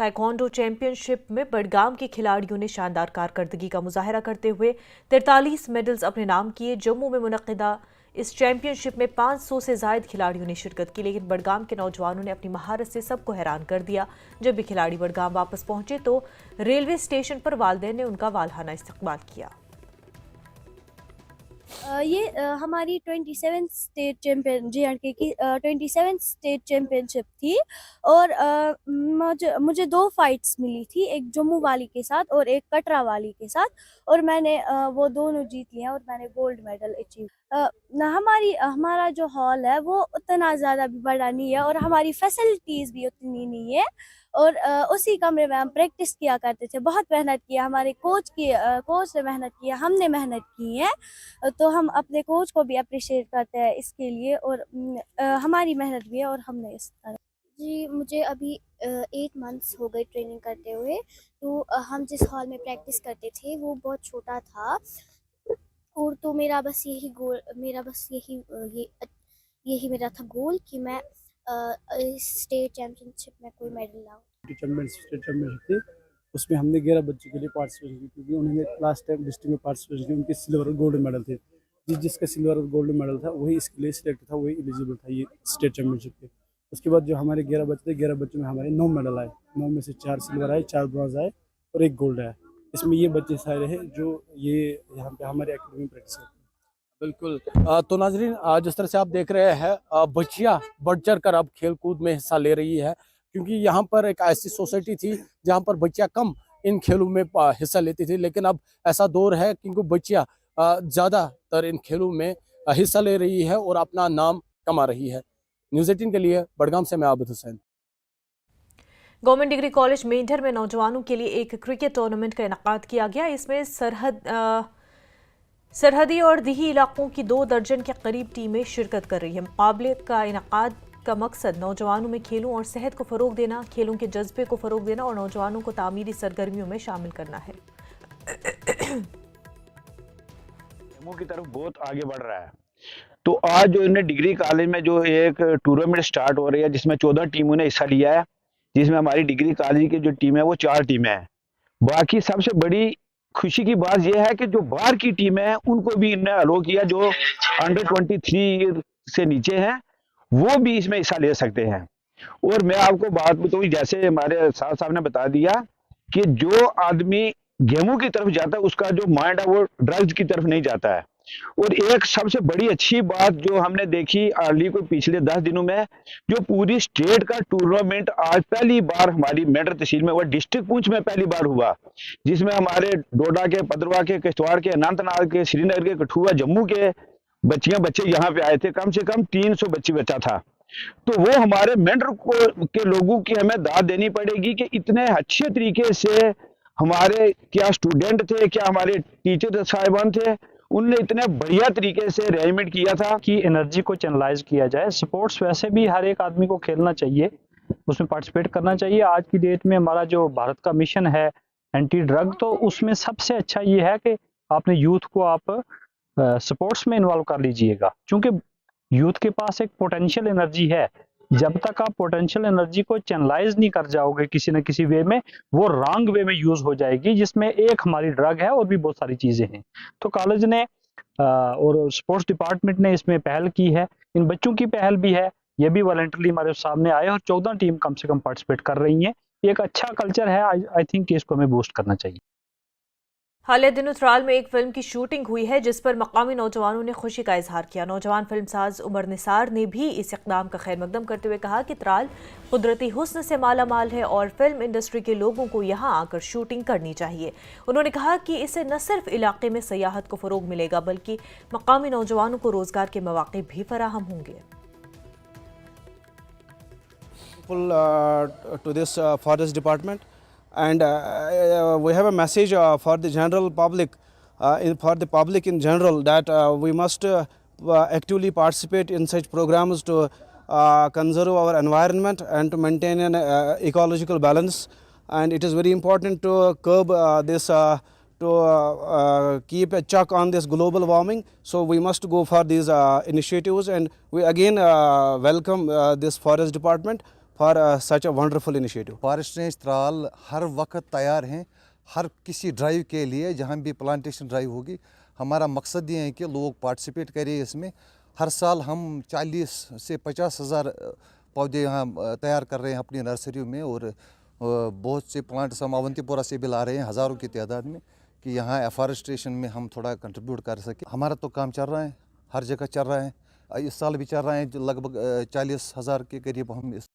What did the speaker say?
Taekwondo championship में बडगाम के खिलाड़ियों ने शानदार कारकर्दगी का मुजाहरा करते हुए 43 मेडल्स अपने नाम किए। जम्मू में मुनक्किदा इस चैंपियनशिप में 500 से ज्यादा खिलाड़ियों ने शिरकत की, लेकिन बडगाम के नौजवानों ने अपनी महारत से सबको हैरान कर दिया। जब भी खिलाड़ी बडगाम वापस पहुंचे तो रेलवे स्टेशन पर वालिदैन ने उनका वालहाना इस्तकबाल किया। ये हमारी 27th स्टेट चैंपियन JNK की 27th स्टेट चैंपियनशिप थी और मुझे 2 फाइट्स मिली थी, एक जम्मू वाली के साथ और एक कटरा वाली के साथ, और मैंने वो दोनों जीत लिए और मैंने गोल्ड मेडल अचीव। हमारा जो हॉल है वो उतना ज़्यादा भी बड़ा नहीं है और हमारी फैसिलिटीज़ भी उतनी नहीं है, और उसी कमरे में हम प्रैक्टिस किया करते थे। बहुत मेहनत किया, हमारे कोच ने मेहनत किया, हमने मेहनत की है, तो हम अपने कोच को भी अप्रिशिएट करते हैं इसके लिए, और हमारी मेहनत भी है और हमने इस तरह। जी, मुझे अभी 8 मंथ्स हो गए ट्रेनिंग करते हुए। तो हम जिस हॉल में प्रैक्टिस करते थे वो बहुत छोटा था, और तो मेरा बस यही मेरा था गोल कि मैं स्टेट चैम्पियनशिप में कोई मेडल लाऊं। स्टेट चैम्पियनशिप थी, उसमें हमने 11 बच्चों के लिए पार्टिसिपेट की, क्योंकि उन्होंने लास्ट टाइम डिस्ट्रिक्ट में पार्टिसिपेट की, उनके सिल्वर और गोल्ड मेडल थे। जिसका सिल्वर और गोल्ड मेडल था वही इसके लिए सिलेक्ट था, वही एलिजिबल था ये स्टेट चैम्पियनशिप के। उसके बाद जो हमारे 11 बच्चे थे, 11 बच्चों में हमारे 9 मेडल आए। 9 में से 4 सिल्वर आए, 4 ब्रॉन्ज आए और 1 गोल्ड आया। इसमें ये बच्चे सारे हैं जो ये यहाँ पे हमारे एकेडमी में प्रैक्टिस करते हैं। बिल्कुल। तो नाजरीन, जिस तरह से आप देख रहे हैं, बच्चियाँ बढ़ चढ़ कर अब खेल कूद में हिस्सा ले रही है, क्योंकि यहाँ पर एक ऐसी सोसाइटी थी जहाँ पर बच्चियाँ कम इन खेलों में हिस्सा लेती थी, लेकिन अब ऐसा दौर है क्योंकि बच्चियाँ ज़्यादातर इन खेलों में हिस्सा ले रही है और अपना नाम कमा रही है। न्यूज़ 18 के लिए बडगाम से मैं Abid Hussain. Government degree college Mendhar में नौजवानों के लिए एक क्रिकेट टूर्नामेंट का इनेकाद किया गया। इसमें सरहदी और दिही इलाकों की 2 दर्जन के करीब टीमें शिरकत कर रही हैं। मुकाबले का इनेकाद का मकसद नौजवानों में खेलों और सेहत को फ़रोग देना, खेलों के जज्बे को फ़रोग देना और नौजवानों को तामीरी सरगर्मियों में शामिल करना है। जम्मू की तरफ बहुत आगे बढ़ रहा है। तो आज जो इन्हें डिग्री कॉलेज में जो एक टूर्नामेंट स्टार्ट हो रही है, जिसमें 14 टीमों ने हिस्सा लिया है, जिसमें हमारी डिग्री कॉलेज की जो टीम है वो 4 टीमें हैं। बाकी सबसे बड़ी खुशी की बात यह है कि जो बाहर की टीमें हैं उनको भी इन्हें अलो किया, जो अंडर 23 से नीचे हैं वो भी इसमें हिस्सा ले सकते हैं। और मैं आपको बात बताऊं, जैसे हमारे साहब ने बता दिया कि जो आदमी गेमों की तरफ जाता है उसका जो माइंड है वो ड्रग्स की तरफ नहीं जाता है। और एक सबसे बड़ी अच्छी बात जो हमने देखी अर्ली को पिछले 10 दिनों में, जो पूरी स्टेट का टूर्नामेंट आज पहली बार हमारी मेंढर तहसील में हुआ, डिस्ट्रिक्ट पुंछ में पहली बार हुआ, जिसमें हमारे डोडा के, पदरवा के, किश्तवाड़ के, अनंतनाग के, श्रीनगर के, कठुआ, जम्मू के बच्चे यहाँ पे आए थे। कम से कम 300 बच्चा था। तो वो हमारे मेंढर के लोगों की हमें दाद देनी पड़ेगी कि इतने अच्छे तरीके से हमारे क्या स्टूडेंट थे, क्या हमारे टीचर साहिबान थे, उनने इतने बढ़िया तरीके से अरेंजमेंट किया था कि एनर्जी को चैनलाइज किया जाए। स्पोर्ट्स वैसे भी हर एक आदमी को खेलना चाहिए, उसमें पार्टिसिपेट करना चाहिए। आज की डेट में हमारा जो भारत का मिशन है एंटी ड्रग, तो उसमें सबसे अच्छा ये है कि आपने यूथ को आप स्पोर्ट्स में इन्वॉल्व कर लीजिएगा, क्योंकि यूथ के पास एक पोटेंशियल एनर्जी है। जब तक आप पोटेंशियल एनर्जी को चैनलाइज नहीं कर जाओगे किसी न किसी वे में, वो रॉन्ग वे में यूज हो जाएगी, जिसमें एक हमारी ड्रग है और भी बहुत सारी चीजें हैं। तो कॉलेज ने और स्पोर्ट्स डिपार्टमेंट ने इसमें पहल की है, इन बच्चों की पहल भी है, ये भी वॉलंटरली हमारे सामने आए और 14 टीम कम से कम पार्टिसिपेट कर रही हैं। एक अच्छा कल्चर है, आई थिंक इसको हमें बूस्ट करना चाहिए। हालिया दिनों त्राल में एक फिल्म की शूटिंग हुई है, जिस पर मकामी नौजवानों ने खुशी का इजहार किया। नौजवान फिल्मसाज उमर निसार ने भी इस इक़दाम का खैर मकदम करते हुए कहा कि त्राल कुदरती हुस्न से माला माल है और फिल्म इंडस्ट्री के लोगों को यहाँ आकर शूटिंग करनी चाहिए। उन्होंने कहा कि इससे न सिर्फ इलाके में सियाहत को फ़रोग मिलेगा, बल्कि मकामी नौजवानों को रोजगार के मौके भी फराहम होंगे। To this forest department, and we have a message for the general public, for the public in general, that we must actively participate in such programs to conserve our environment and to maintain an ecological balance. And it is very important to curb this, to keep a check on this global warming. So we must go for these initiatives, and we again welcome this forest department for such a wonderful initiative. Forest range Tral हर वक्त तैयार हैं हर किसी drive के लिए, जहाँ भी plantation drive होगी। हमारा मकसद ये है कि लोग पार्टिसिपेट करें इसमें। हर साल हम 40 से 50 हज़ार पौधे यहाँ तैयार कर रहे हैं अपनी नर्सरी में, और बहुत से प्लांट्स हम अवंतीपुरा से भी ला रहे हैं हज़ारों की तादाद में, कि यहाँ एफॉरेस्टेशन में हम थोड़ा कंट्रीब्यूट कर सकें। हमारा तो काम चल रहा है, हर जगह चल रहा है, इस साल भी चल रहा है। लगभग 40 हज़ार के करीब हम इस